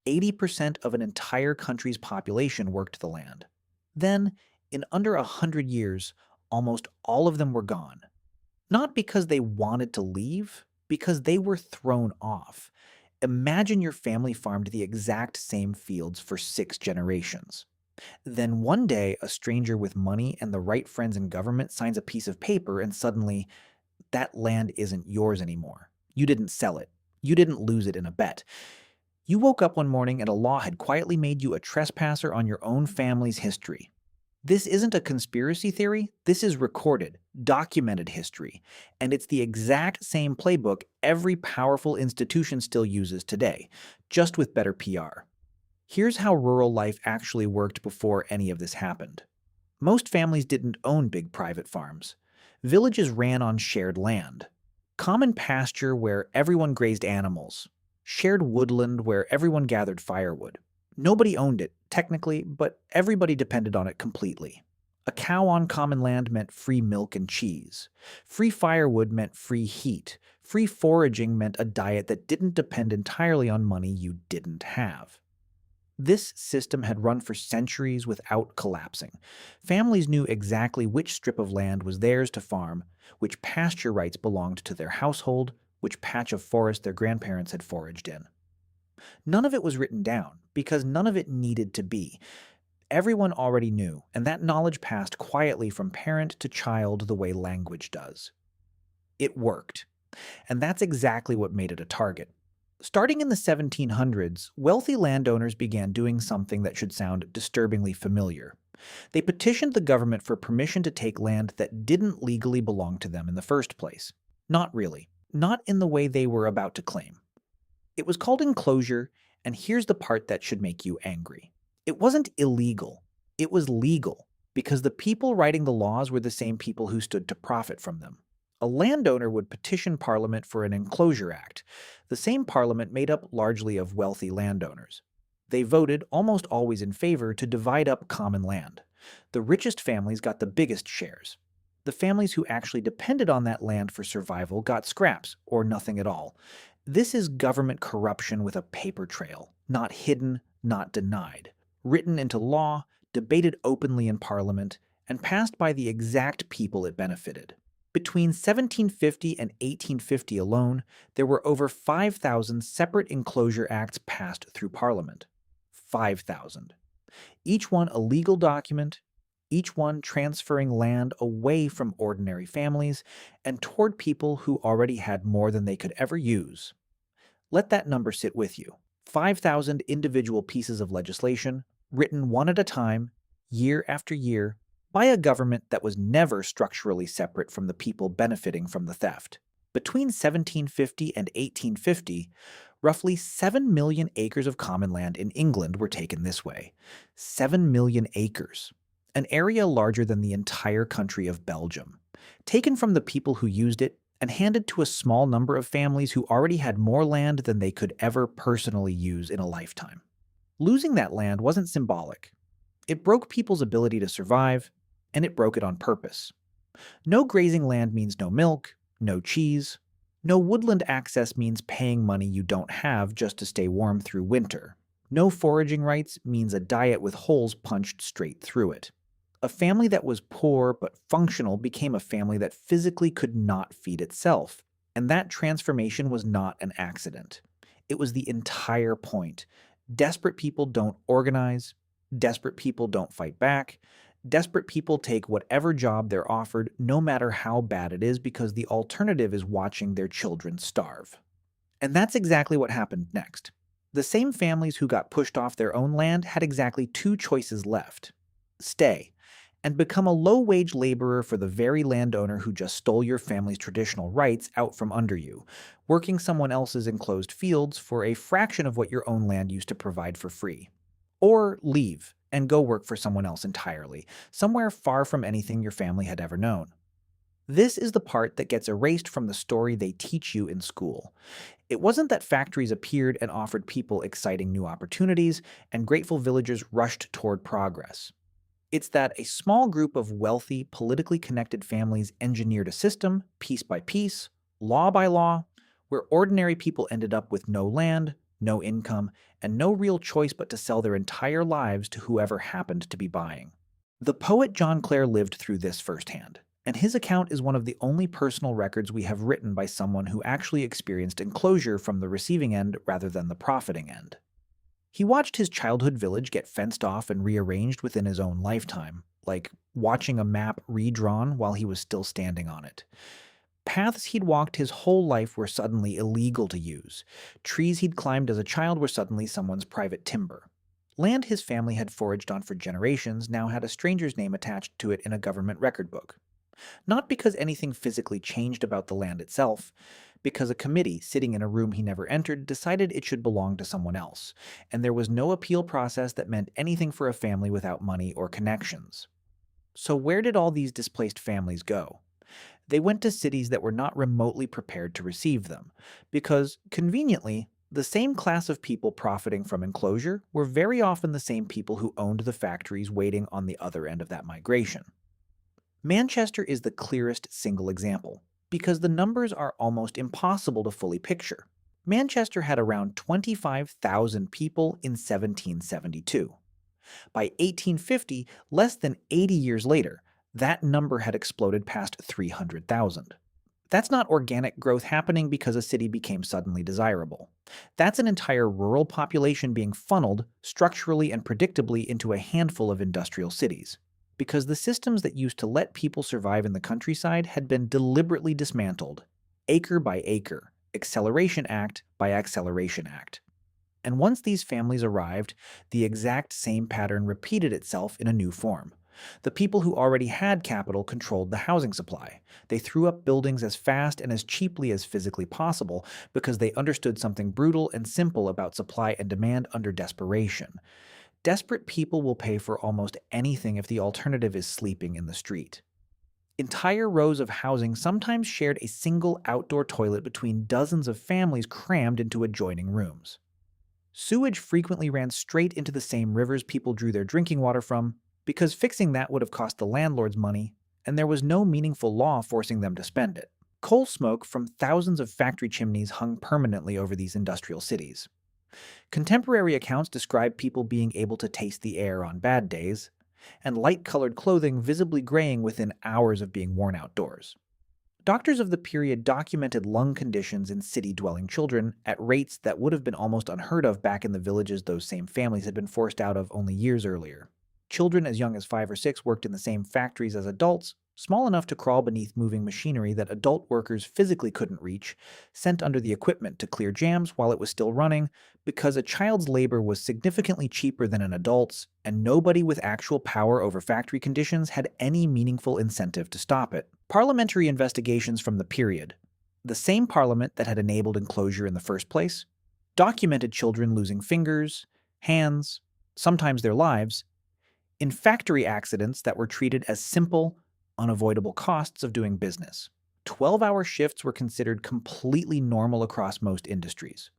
80% of an entire country's population worked the land. Then, in under 100 years, almost all of them were gone. Not because they wanted to leave, because they were thrown off. Imagine your family farmed the exact same fields for 6 generations. Then one day, a stranger with money and the right friends in government signs a piece of paper, and suddenly, that land isn't yours anymore. You didn't sell it. You didn't lose it in a bet. You woke up one morning and a law had quietly made you a trespasser on your own family's history. This isn't a conspiracy theory, this is recorded, documented history, and it's the exact same playbook every powerful institution still uses today, just with better PR. Here's how rural life actually worked before any of this happened. Most families didn't own big private farms. Villages ran on shared land. Common pasture where everyone grazed animals. Shared woodland where everyone gathered firewood. Nobody owned it, technically, but everybody depended on it completely. A cow on common land meant free milk and cheese. Free firewood meant free heat. Free foraging meant a diet that didn't depend entirely on money you didn't have. This system had run for centuries without collapsing. Families knew exactly which strip of land was theirs to farm, which pasture rights belonged to their household, which patch of forest their grandparents had foraged in. None of it was written down, because none of it needed to be. Everyone already knew, and that knowledge passed quietly from parent to child the way language does. It worked, and that's exactly what made it a target. Starting in the 1700s, wealthy landowners began doing something that should sound disturbingly familiar. They petitioned the government for permission to take land that didn't legally belong to them in the first place. Not really. Not in the way they were about to claim. It was called enclosure, and here's the part that should make you angry. It wasn't illegal. It was legal, because the people writing the laws were the same people who stood to profit from them. A landowner would petition Parliament for an Enclosure Act, the same Parliament made up largely of wealthy landowners. They voted, almost always in favor, to divide up common land. The richest families got the biggest shares. The families who actually depended on that land for survival got scraps, or nothing at all. This is government corruption with a paper trail, not hidden, not denied. Written into law, debated openly in Parliament, and passed by the exact people it benefited. Between 1750 and 1850 alone, there were over 5,000 separate Enclosure Acts passed through Parliament. 5,000. Each one a legal document, each one transferring land away from ordinary families and toward people who already had more than they could ever use. Let that number sit with you. 5,000 individual pieces of legislation, written one at a time, year after year, by a government that was never structurally separate from the people benefiting from the theft. Between 1750 and 1850, roughly 7 million acres of common land in England were taken this way. 7 million acres. An area larger than the entire country of Belgium. Taken from the people who used it and handed to a small number of families who already had more land than they could ever personally use in a lifetime. Losing that land wasn't symbolic. It broke people's ability to survive, and it broke it on purpose. No grazing land means no milk, no cheese. No woodland access means paying money you don't have just to stay warm through winter. No foraging rights means a diet with holes punched straight through it. A family that was poor but functional became a family that physically could not feed itself, and that transformation was not an accident. It was the entire point. Desperate people don't organize. Desperate people don't fight back. Desperate people take whatever job they're offered, no matter how bad it is, because the alternative is watching their children starve. And that's exactly what happened next. The same families who got pushed off their own land had exactly two choices left. Stay, and become a low-wage laborer for the very landowner who just stole your family's traditional rights out from under you, working someone else's enclosed fields for a fraction of what your own land used to provide for free. Or leave and go work for someone else entirely, somewhere far from anything your family had ever known. This is the part that gets erased from the story they teach you in school. It wasn't that factories appeared and offered people exciting new opportunities, and grateful villagers rushed toward progress. It's that a small group of wealthy, politically connected families engineered a system, piece by piece, law by law, where ordinary people ended up with no land, no income, and no real choice but to sell their entire lives to whoever happened to be buying. The poet John Clare lived through this firsthand, and his account is one of the only personal records we have written by someone who actually experienced enclosure from the receiving end rather than the profiting end. He watched his childhood village get fenced off and rearranged within his own lifetime, like watching a map redrawn while he was still standing on it. Paths he'd walked his whole life were suddenly illegal to use. Trees he'd climbed as a child were suddenly someone's private timber. Land his family had foraged on for generations now had a stranger's name attached to it in a government record book. Not because anything physically changed about the land itself, because a committee sitting in a room he never entered decided it should belong to someone else, and there was no appeal process that meant anything for a family without money or connections. So, where did all these displaced families go? They went to cities that were not remotely prepared to receive them, because, conveniently, the same class of people profiting from enclosure were very often the same people who owned the factories waiting on the other end of that migration. Manchester is the clearest single example, because the numbers are almost impossible to fully picture. Manchester had around 25,000 people in 1772. By 1850, less than 80 years later, that number had exploded past 300,000. That's not organic growth happening because a city became suddenly desirable. That's an entire rural population being funneled structurally and predictably into a handful of industrial cities. Because the systems that used to let people survive in the countryside had been deliberately dismantled, acre by acre, acceleration act by acceleration act. And once these families arrived, the exact same pattern repeated itself in a new form. The people who already had capital controlled the housing supply. They threw up buildings as fast and as cheaply as physically possible because they understood something brutal and simple about supply and demand under desperation. Desperate people will pay for almost anything if the alternative is sleeping in the street. Entire rows of housing sometimes shared a single outdoor toilet between dozens of families crammed into adjoining rooms. Sewage frequently ran straight into the same rivers people drew their drinking water from, because fixing that would have cost the landlords money, and there was no meaningful law forcing them to spend it. Coal smoke from thousands of factory chimneys hung permanently over these industrial cities. Contemporary accounts describe people being able to taste the air on bad days, and light-colored clothing visibly graying within hours of being worn outdoors. Doctors of the period documented lung conditions in city-dwelling children at rates that would have been almost unheard of back in the villages those same families had been forced out of only years earlier. Children as young as 5 or 6 worked in the same factories as adults, small enough to crawl beneath moving machinery that adult workers physically couldn't reach, sent under the equipment to clear jams while it was still running, because a child's labor was significantly cheaper than an adult's, and nobody with actual power over factory conditions had any meaningful incentive to stop it. Parliamentary investigations from the period, the same parliament that had enabled enclosure in the first place, documented children losing fingers, hands, sometimes their lives, in factory accidents that were treated as simple, unavoidable costs of doing business. 12-hour shifts were considered completely normal across most industries.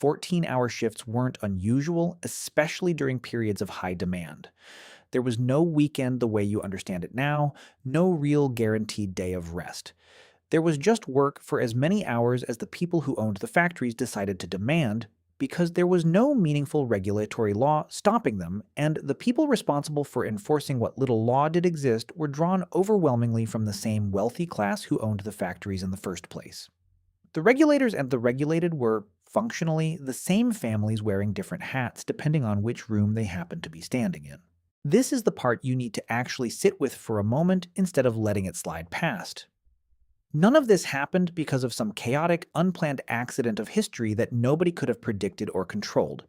14-hour shifts weren't unusual, especially during periods of high demand. There was no weekend the way you understand it now, no real guaranteed day of rest. There was just work for as many hours as the people who owned the factories decided to demand, because there was no meaningful regulatory law stopping them, and the people responsible for enforcing what little law did exist were drawn overwhelmingly from the same wealthy class who owned the factories in the first place. The regulators and the regulated were, functionally, the same families wearing different hats depending on which room they happened to be standing in. This is the part you need to actually sit with for a moment instead of letting it slide past. None of this happened because of some chaotic, unplanned accident of history that nobody could have predicted or controlled.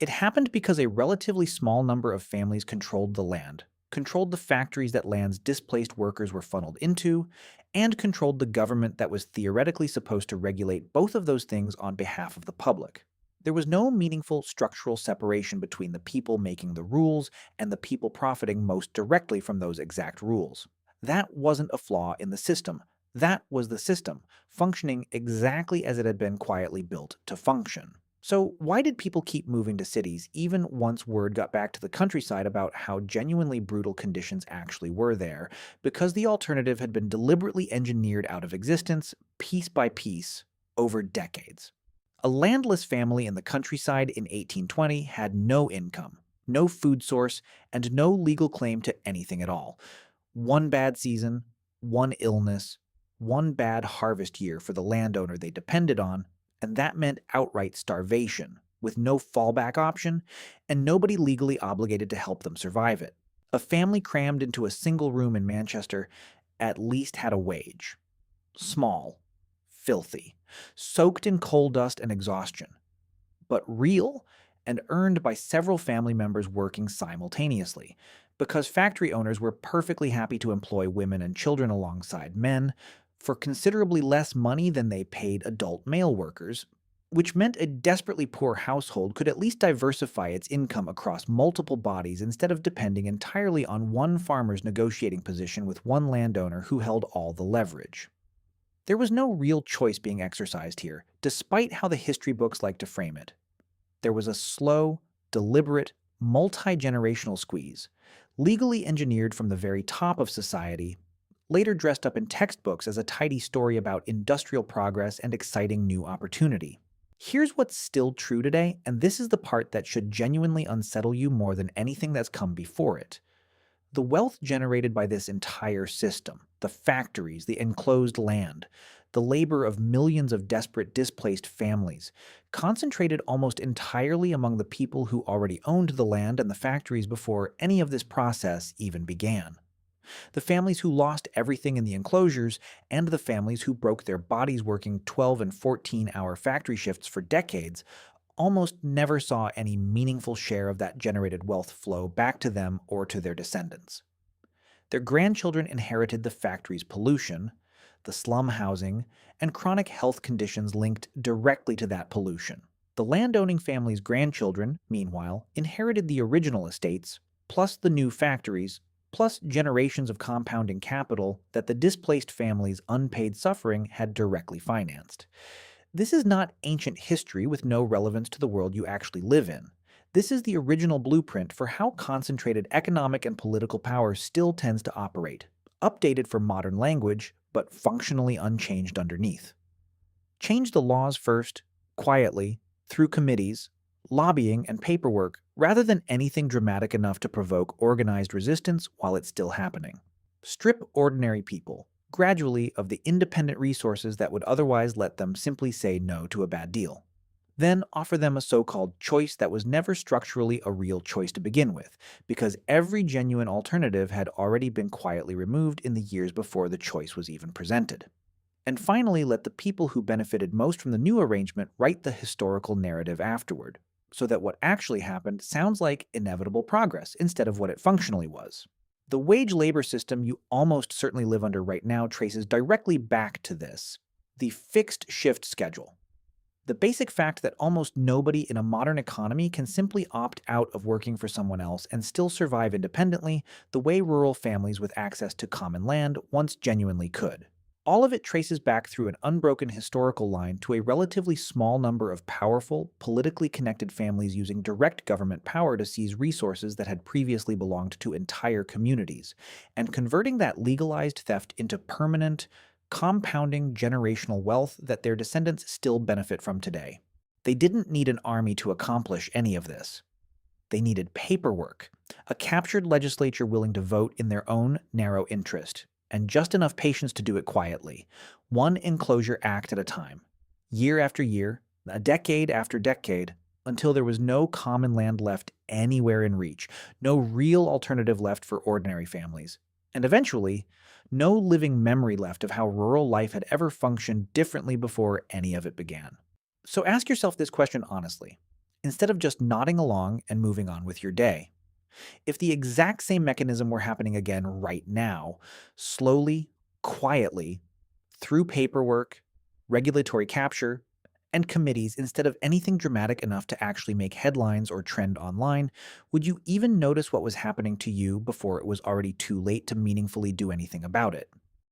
It happened because a relatively small number of families controlled the land, controlled the factories that land's displaced workers were funneled into, and controlled the government that was theoretically supposed to regulate both of those things on behalf of the public. There was no meaningful structural separation between the people making the rules and the people profiting most directly from those exact rules. That wasn't a flaw in the system. That was the system, functioning exactly as it had been quietly built to function. So why did people keep moving to cities even once word got back to the countryside about how genuinely brutal conditions actually were there? Because the alternative had been deliberately engineered out of existence, piece by piece, over decades. A landless family in the countryside in 1820 had no income, no food source, and no legal claim to anything at all. One bad season, one illness, one bad harvest year for the landowner they depended on, and that meant outright starvation, with no fallback option, and nobody legally obligated to help them survive it. A family crammed into a single room in Manchester at least had a wage. Small, filthy, soaked in coal dust and exhaustion, but real and earned by several family members working simultaneously, because factory owners were perfectly happy to employ women and children alongside men for considerably less money than they paid adult male workers, which meant a desperately poor household could at least diversify its income across multiple bodies instead of depending entirely on one farmer's negotiating position with one landowner who held all the leverage. There was no real choice being exercised here, despite how the history books like to frame it. There was a slow, deliberate, multi-generational squeeze, legally engineered from the very top of society, later dressed up in textbooks as a tidy story about industrial progress and exciting new opportunity. Here's what's still true today, and this is the part that should genuinely unsettle you more than anything that's come before it. The wealth generated by this entire system, the factories, the enclosed land, the labor of millions of desperate displaced families, concentrated almost entirely among the people who already owned the land and the factories before any of this process even began. The families who lost everything in the enclosures, and the families who broke their bodies working 12 and 14-hour factory shifts for decades, almost never saw any meaningful share of that generated wealth flow back to them or to their descendants. Their grandchildren inherited the factory's pollution, the slum housing, and chronic health conditions linked directly to that pollution. The landowning family's grandchildren, meanwhile, inherited the original estates, plus the new factories, plus generations of compounding capital that the displaced family's unpaid suffering had directly financed. This is not ancient history with no relevance to the world you actually live in. This is the original blueprint for how concentrated economic and political power still tends to operate, updated for modern language, but functionally unchanged underneath. Change the laws first, quietly, through committees, lobbying, and paperwork, rather than anything dramatic enough to provoke organized resistance while it's still happening. Strip ordinary people, gradually, of the independent resources that would otherwise let them simply say no to a bad deal. Then offer them a so-called choice that was never structurally a real choice to begin with, because every genuine alternative had already been quietly removed in the years before the choice was even presented. And finally, let the people who benefited most from the new arrangement write the historical narrative afterward, so that what actually happened sounds like inevitable progress instead of what it functionally was. The wage labor system you almost certainly live under right now traces directly back to this: the fixed shift schedule. The basic fact that almost nobody in a modern economy can simply opt out of working for someone else and still survive independently the way rural families with access to common land once genuinely could. All of it traces back through an unbroken historical line to a relatively small number of powerful, politically connected families using direct government power to seize resources that had previously belonged to entire communities, and converting that legalized theft into permanent, compounding generational wealth that their descendants still benefit from today. They didn't need an army to accomplish any of this. They needed paperwork, a captured legislature willing to vote in their own narrow interest, and just enough patience to do it quietly, one Enclosure Act at a time, year after year, a decade after decade, until there was no common land left anywhere in reach, no real alternative left for ordinary families, and eventually, no living memory left of how rural life had ever functioned differently before any of it began. So ask yourself this question honestly, instead of just nodding along and moving on with your day. If the exact same mechanism were happening again right now, slowly, quietly, through paperwork, regulatory capture, and committees instead of anything dramatic enough to actually make headlines or trend online, would you even notice what was happening to you before it was already too late to meaningfully do anything about it?